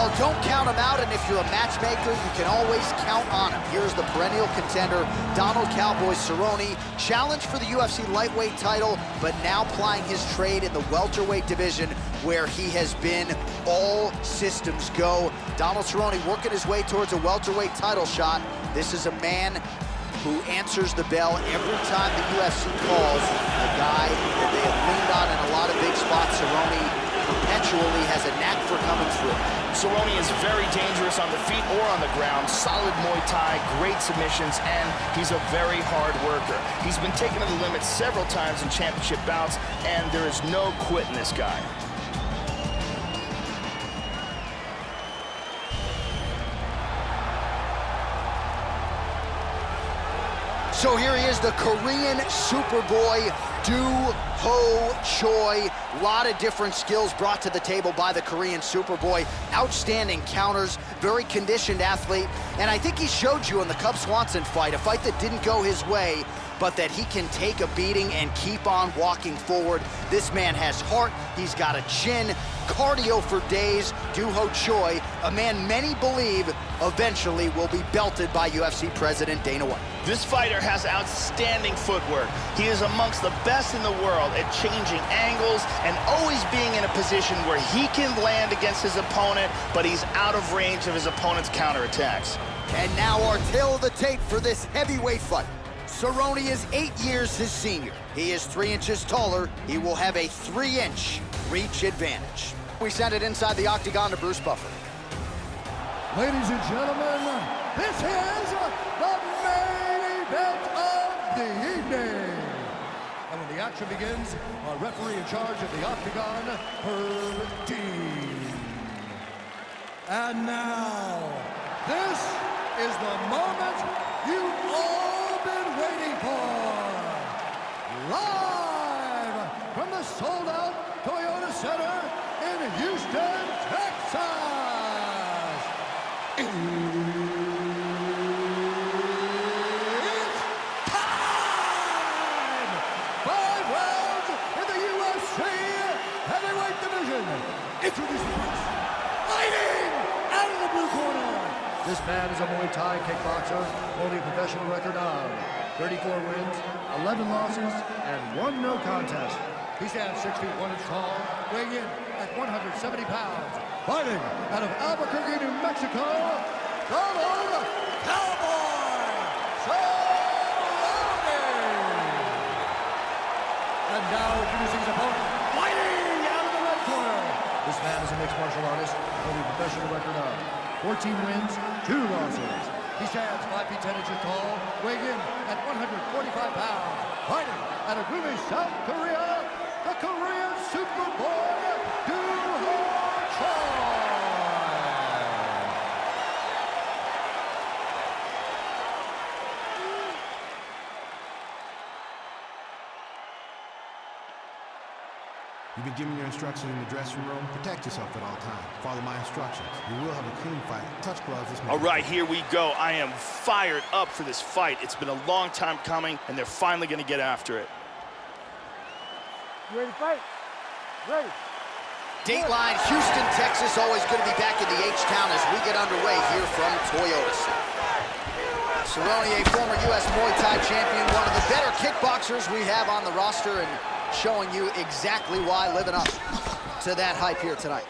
Well, don't count him out, and if you're a matchmaker, you can always count on him. Here's the perennial contender, Donald "Cowboy" Cerrone, challenged for the UFC lightweight title, but now plying his trade in the welterweight division, where he has been all systems go. Donald Cerrone working his way towards a welterweight title shot. This is a man who answers the bell every time the UFC calls. A guy that they have leaned on in a lot of big spots. Cerrone perpetually has a knack for coming through. Cerrone is very dangerous on the feet or on the ground. Solid Muay Thai, great submissions, and he's a very hard worker. He's been taken to the limit several times in championship bouts, and there is no quitting this guy. So here he is, the Korean Superboy, Ho Choi. A lot of different skills brought to the table by the Korean Superboy. Outstanding counters, very conditioned athlete. And I think he showed you in the Cub Swanson fight, a fight that didn't go his way, but that he can take a beating and keep on walking forward. This man has heart, he's got a chin, cardio for days. Ho Choi, a man many believe eventually will be belted by UFC President Dana White. This fighter has outstanding footwork. He is amongst the best in the world at changing angles and always being in a position where he can land against his opponent, but he's out of range of his opponent's counterattacks. And now our tale of the tape for this heavyweight fight. Cerrone is 8 years his senior. He is 3 inches taller. He will have a 3-inch reach advantage. We send it inside the octagon to Bruce Buffer. Ladies and gentlemen, this is the main event of the evening. And when the action begins, our referee in charge of the octagon, Herb Dean. And now, this is the moment you've all been waiting for. Live from the sold-out Toyota Center in Houston, Texas. It's time! 5 rounds in the UFC heavyweight division. Introducing us, fighting out of the blue corner. This man is a Muay Thai kickboxer, holding a professional record of 34 wins, 11 losses, and 1 no contest. He stands 6 feet 1 inch tall, weighing in at 170 pounds. Fighting out of Albuquerque, New Mexico, Donald "Cowboy" Cerrone. And now introducing his opponent, fighting out of the red corner. This man is a mixed martial artist, holding a professional record of 14 wins, 2 losses. He stands 5 feet 10 inches tall, weighing in at 145 pounds. Fighting out of Gumi, South Korea, the Korean Superboy, Ho Choi. You've been given your instructions in the dressing room. Protect yourself at all times. Follow my instructions. You will have a clean fight. Touch gloves this morning. All right, here we go. I am fired up for this fight. It's been a long time coming, and they're finally going to get after it. You ready to fight? Ready. Dateline, Houston, Texas, always going to be back in the H-Town as we get underway here from Toyota Center. Cerrone, a former U.S. Muay Thai champion, one of the better kickboxers we have on the roster, and showing you exactly why, living up to that hype here tonight.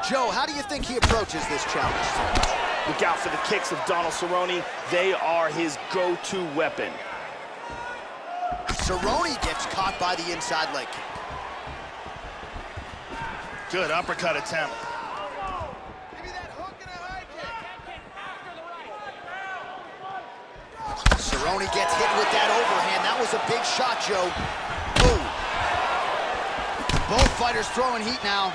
Joe, how do you think he approaches this challenge tonight? Look out for the kicks of Donald Cerrone. They are his go-to weapon. Cerrone gets caught by the inside leg kick. Good uppercut attempt. Cerrone gets hit with that overhand. That was a big shot, Joe. Boom. Both fighters throwing heat now.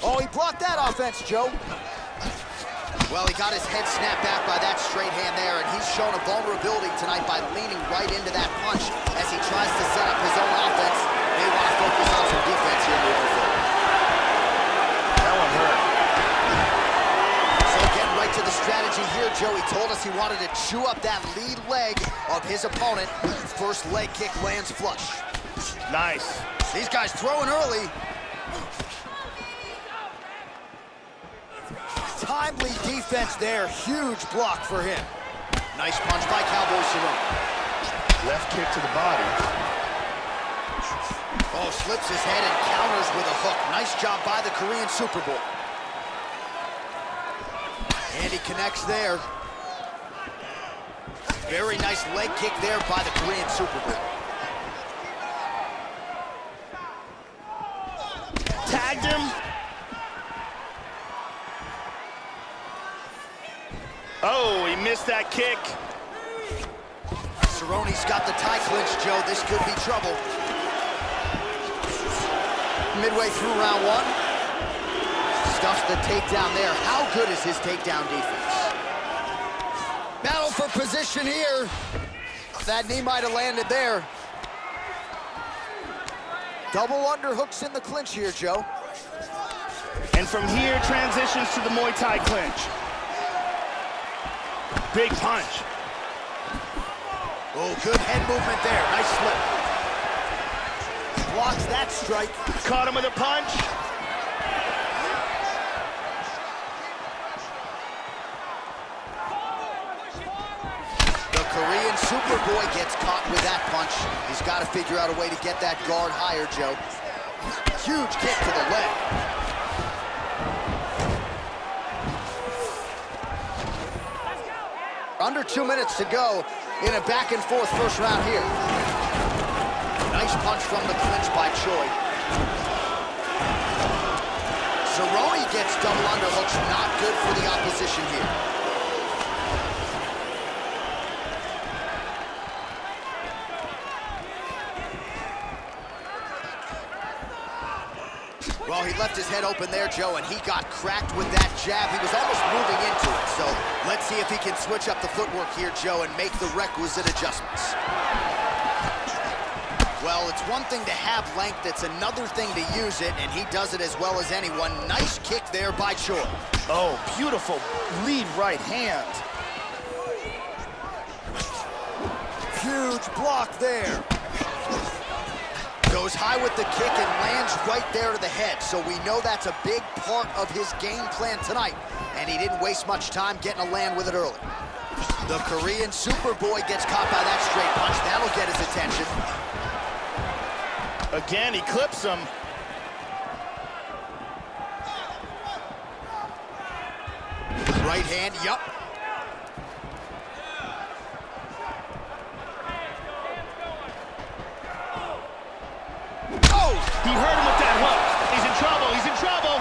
Oh, he blocked that offense, Joe. Well, he got his head snapped back by that straight hand there, and he's shown a vulnerability tonight by leaning right into that punch as he tries to set up his own offense. They want to focus on some defense here moving forward. That one hurt. So getting right to the strategy here, Joe. He told us Plus, he wanted to chew up that lead leg of his opponent. First leg kick lands flush. Nice. These guys throwing early. Timely defense there. Huge block for him. Nice punch by Cowboy Cerrone. Left kick to the body. Oh, slips his head and counters with a hook. Nice job by the Korean Superboy. And he connects there. Very nice leg kick there by the Korean Superboy. Tagged him. Oh, he missed that kick. Cerrone's got the tie clinch, Joe. This could be trouble. Midway through round one. Stuffs the takedown there. How good is his takedown defense? Battle for position here. That knee might have landed there. Double underhooks in the clinch here, Joe. And from here, transitions to the Muay Thai clinch. Big punch. Oh, good head movement there. Nice slip. Blocks that strike. Caught him with a punch. The Korean Superboy gets caught with that punch. He's got to figure out a way to get that guard higher, Joe. Huge kick to the leg. Under 2 minutes to go in a back-and-forth first round here. Nice punch from the clinch by Choi. Cerrone gets double underhooks, not good for the opposition here. Well, he left his head open there, Joe, and he got cracked with that jab. He was almost moving into it, so let's see if he can switch up the footwork here, Joe, and make the requisite adjustments. Well, it's one thing to have length, it's another thing to use it, and he does it as well as anyone. Nice kick there by Choi. Oh, beautiful lead right hand. Huge block there. Goes high with the kick and lands right there to the head. So we know that's a big part of his game plan tonight. And he didn't waste much time getting a land with it early. The Korean Superboy gets caught by that straight punch. That'll get his attention. Again, he clips him. Right hand, yup. Oh, he hurt him with that hook. He's in trouble, he's in trouble.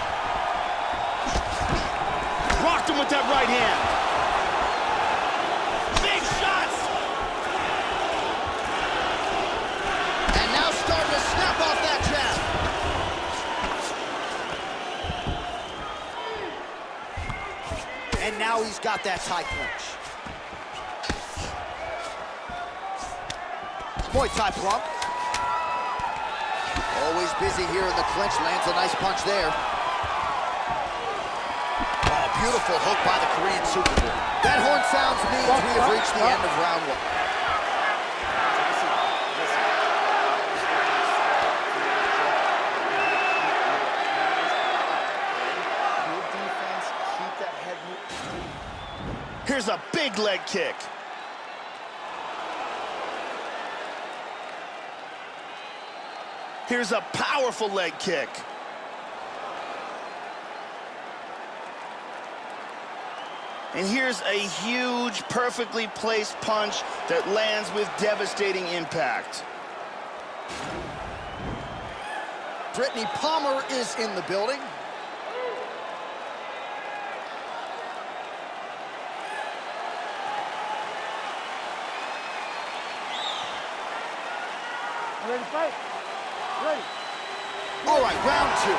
Rocked him with that right hand. Big shots. And now starting to snap off that jab. And now he's got that tie clinch. Muay Thai plump. Always busy here in the clinch, lands a nice punch there. Oh, beautiful hook by the Korean Superboy. That horn sounds means we have reached the end of round one. Here's a big leg kick. Here's a powerful leg kick. And here's a huge, perfectly placed punch that lands with devastating impact. Brittany Palmer is in the building. Ready to fight? Ready. All right, round two.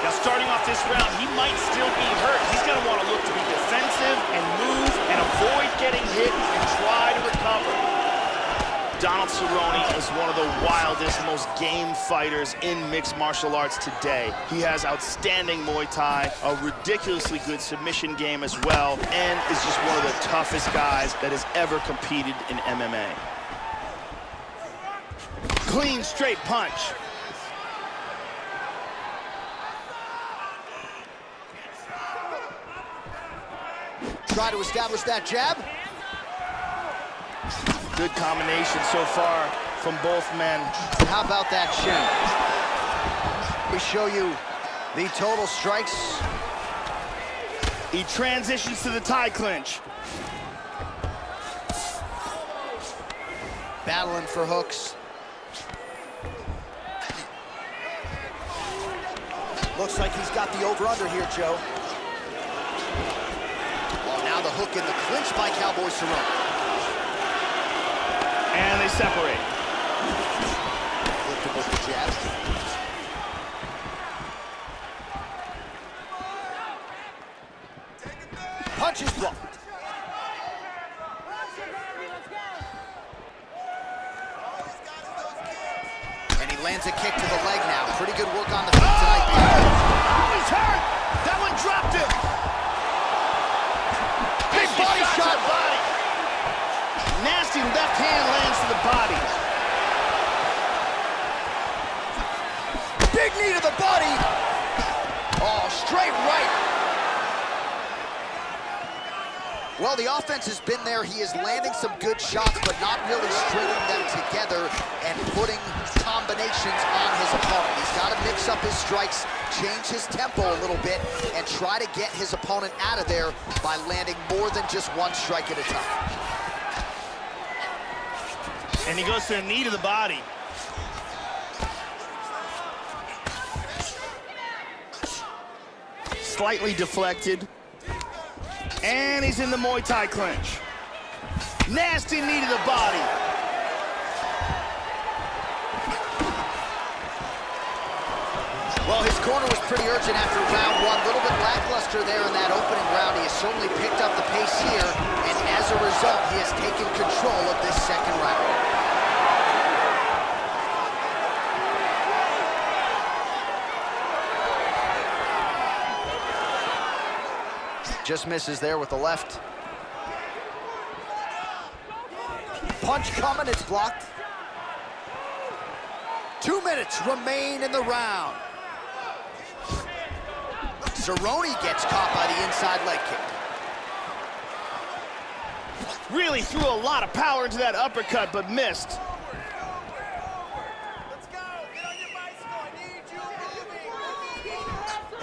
Now, starting off this round, he might still be hurt. He's going to want to look to be defensive and move and avoid getting hit and try to recover. Donald Cerrone is one of the wildest, most game fighters in mixed martial arts today. He has outstanding Muay Thai, a ridiculously good submission game as well, and is just one of the toughest guys that has ever competed in MMA. Clean, straight punch. Try to establish that jab. Good combination so far from both men. How about that shin? We show you the total strikes. He transitions to the tie clinch. Battling for hooks. Looks like he's got the over-under here, Joe. Well, now the hook in the clinch by Cowboy Cerrone. And they separate. Look to both the jabs. Punch is blocked. And he lands a kick to the leg now. Pretty good work on the feet tonight. Oh, he's hurt! That one dropped him! Big body shot. Body. Nasty left hand lands to the body. Big knee to the body. Oh, straight right. Well, the offense has been there. He is landing some good shots, but not really stringing them together and putting combinations on his opponent. He's got to mix up his strikes, change his tempo a little bit, and try to get his opponent out of there by landing more than just one strike at a time. And he goes to a knee to the body. Slightly deflected. And he's in the Muay Thai clinch. Nasty knee to the body. Well, his corner was pretty urgent after round one. A little bit lackluster there in that opening round. He has certainly picked up the pace here, and as a result, he has taken control of this second round. Just misses there with the left. Punch coming, it's blocked. 2 minutes remain in the round. Cerrone gets caught by the inside leg kick. Really threw a lot of power into that uppercut, but missed.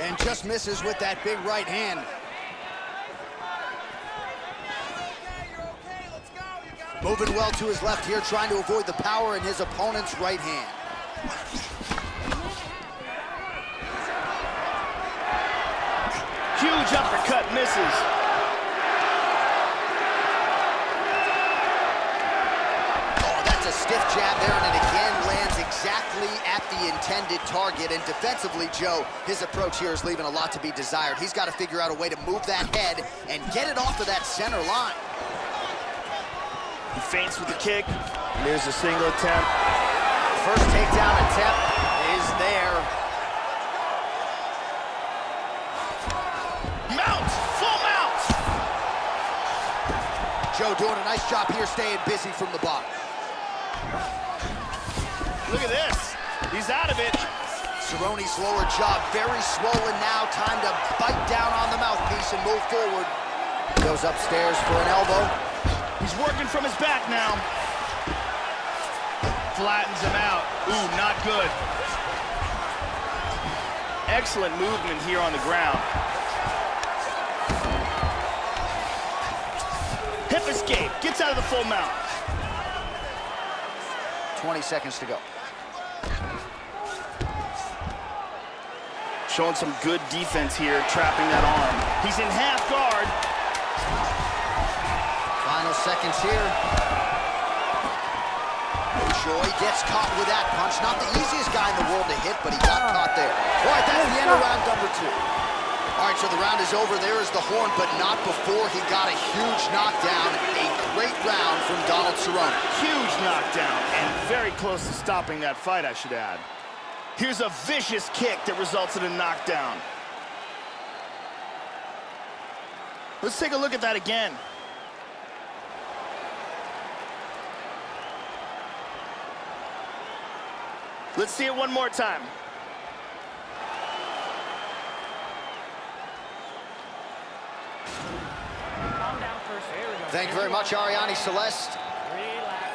And just misses with that big right hand. Moving well to his left here, trying to avoid the power in his opponent's right hand. Huge uppercut, misses. Oh, that's a stiff jab there, and it again lands exactly at the intended target. And defensively, Joe, his approach here is leaving a lot to be desired. He's got to figure out a way to move that head and get it off of that center line. He feints with the kick. There's a single attempt. First takedown attempt is there. Mounts, full mount. Joe doing a nice job here, staying busy from the bottom. Look at this. He's out of it. Cerrone's slower job, very swollen now. Time to bite down on the mouthpiece and move forward. Goes upstairs for an elbow. He's working from his back now. Flattens him out. Ooh, not good. Excellent movement here on the ground. Hip escape. Gets out of the full mount. 20 seconds to go. Showing some good defense here, trapping that arm. He's in half guard. Final seconds here. Joy gets caught with that punch. Not the easiest guy in the world to hit, but he got caught there. All right, that's the end of round number 2. All right, so the round is over. There is the horn, but not before he got a huge knockdown. A great round from Donald Cerrone. Huge knockdown, and very close to stopping that fight, I should add. Here's a vicious kick that results in a knockdown. Let's take a look at that again. Let's see it one more time. Calm down first. There we go. Thank you very much, Ariane Celeste. Relax.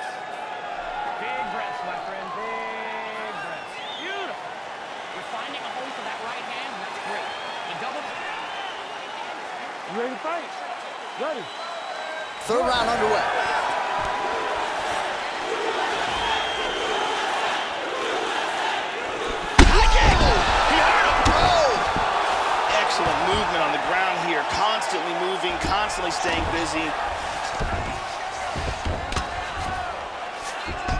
Big breaths, my friend. Big breaths. Beautiful. You're finding a home for that right hand, and that's great. The double. You ready to fight? Ready. Third round underway. Excellent movement on the ground here, constantly moving, constantly staying busy.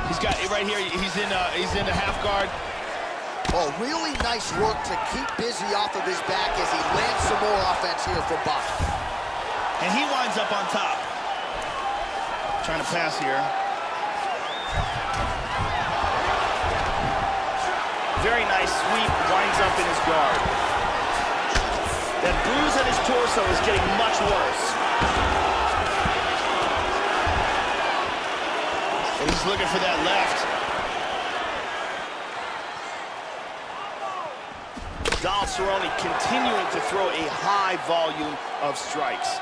He's got it right here. He's in a half guard. Oh, really nice work to keep busy off of his back as he lands some more offense here for Buck. And he winds up on top. Trying to pass here. Very nice sweep, winds up in his guard. That bruise on his torso is getting much worse. And he's looking for that left. Donald Cerrone continuing to throw a high volume of strikes.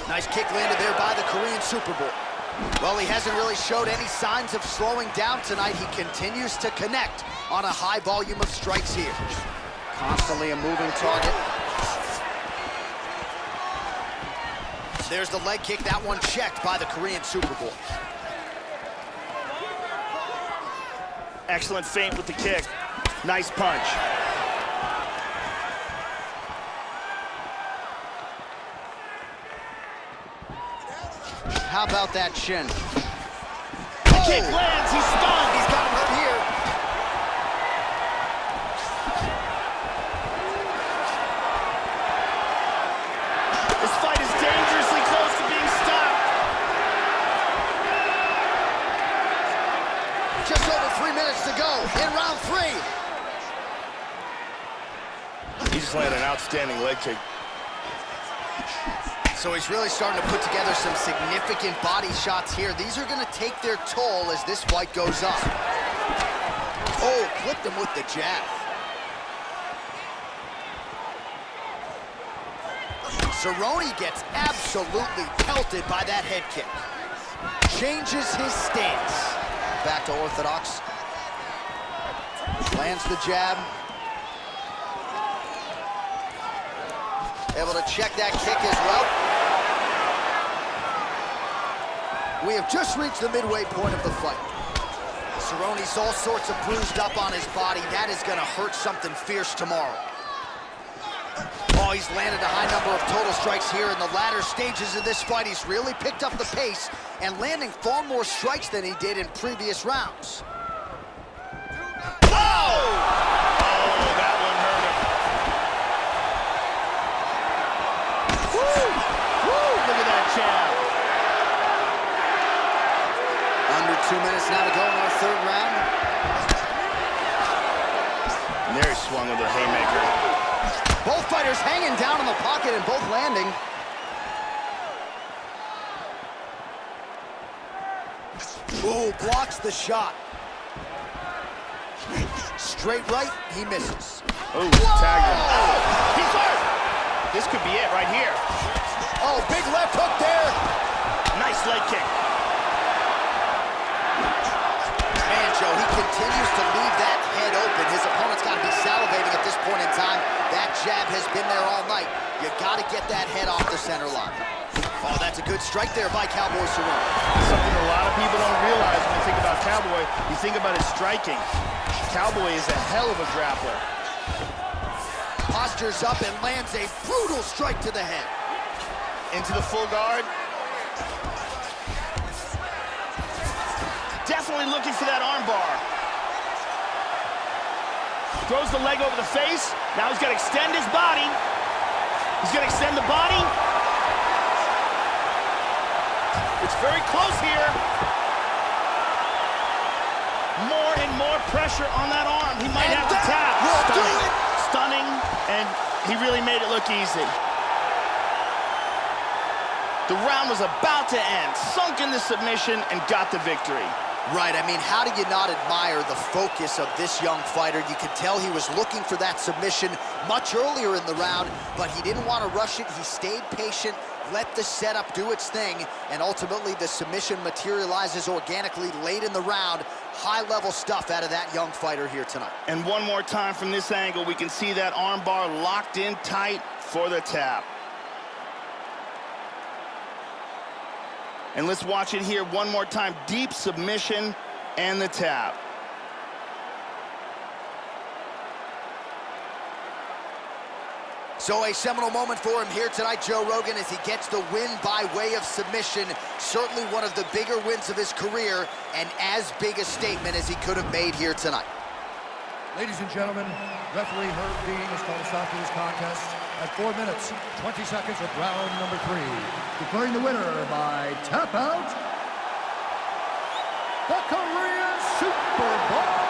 Nice kick landed there by the Korean Superboy. Well, he hasn't really showed any signs of slowing down tonight. He continues to connect on a high volume of strikes here. Constantly a moving target. There's the leg kick. That one checked by the Korean Superboy. Excellent feint with the kick. Nice punch. How about that shin? The kick lands. He's stunned. He's got him up here. This fight is dangerously close to being stopped. Just over 3 minutes to go in round 3. He just landed an outstanding leg kick. So he's really starting to put together some significant body shots here. These are going to take their toll as this fight goes on. Oh, clipped him with the jab. Cerrone gets absolutely pelted by that head kick. Changes his stance. Back to orthodox. Lands the jab. Able to check that kick as well. We have just reached the midway point of the fight. Cerrone's all sorts of bruised up on his body. That is going to hurt something fierce tomorrow. Oh, he's landed a high number of total strikes here in the latter stages of this fight. He's really picked up the pace and landing far more strikes than he did in previous rounds. Under 2 minutes now to go in our third round. And there he swung with a haymaker. Both fighters hanging down in the pocket and both landing. Ooh, blocks the shot. Straight right, he misses. Ooh, tagged him. Oh, he's hurt. This could be it right here. Oh, big left hook there. Nice leg kick. Man, Joe, he continues to leave that head open. His opponent's got to be salivating at this point in time. That jab has been there all night. You got to get that head off the center line. Oh, that's a good strike there by Cowboy Cerrone. Something a lot of people don't realize when you think about Cowboy. You think about his striking. Cowboy is a hell of a grappler. Postures up and lands a brutal strike to the head. Into the full guard. Definitely looking for that arm bar. Throws the leg over the face. Now he's got to extend his body. He's going to extend the body. It's very close here. More and more pressure on that arm. He might have to tap. Stunning. Stunning, and he really made it look easy. The round was about to end. Sunk in the submission and got the victory. Right, I mean, how do you not admire the focus of this young fighter? You could tell he was looking for that submission much earlier in the round, but he didn't want to rush it. He stayed patient, let the setup do its thing, and ultimately the submission materializes organically late in the round. High-level stuff out of that young fighter here tonight. And one more time from this angle, we can see that arm bar locked in tight for the tap. And let's watch it here one more time. Deep submission and the tap. So a seminal moment for him here tonight, Joe Rogan, as he gets the win by way of submission. Certainly one of the bigger wins of his career, and as big a statement as he could have made here tonight. Ladies and gentlemen, referee Herb Dean has called a stop to this contest at 4 minutes, 20 seconds of round number 3. Declaring the winner by tap out, the Korean Superboy,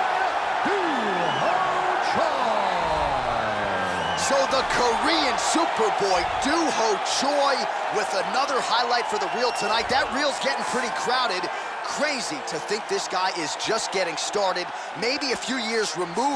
So the Korean Superboy, Do-Ho Choi, with another highlight for the reel tonight. That reel's getting pretty crowded. Crazy to think this guy is just getting started, maybe a few years removed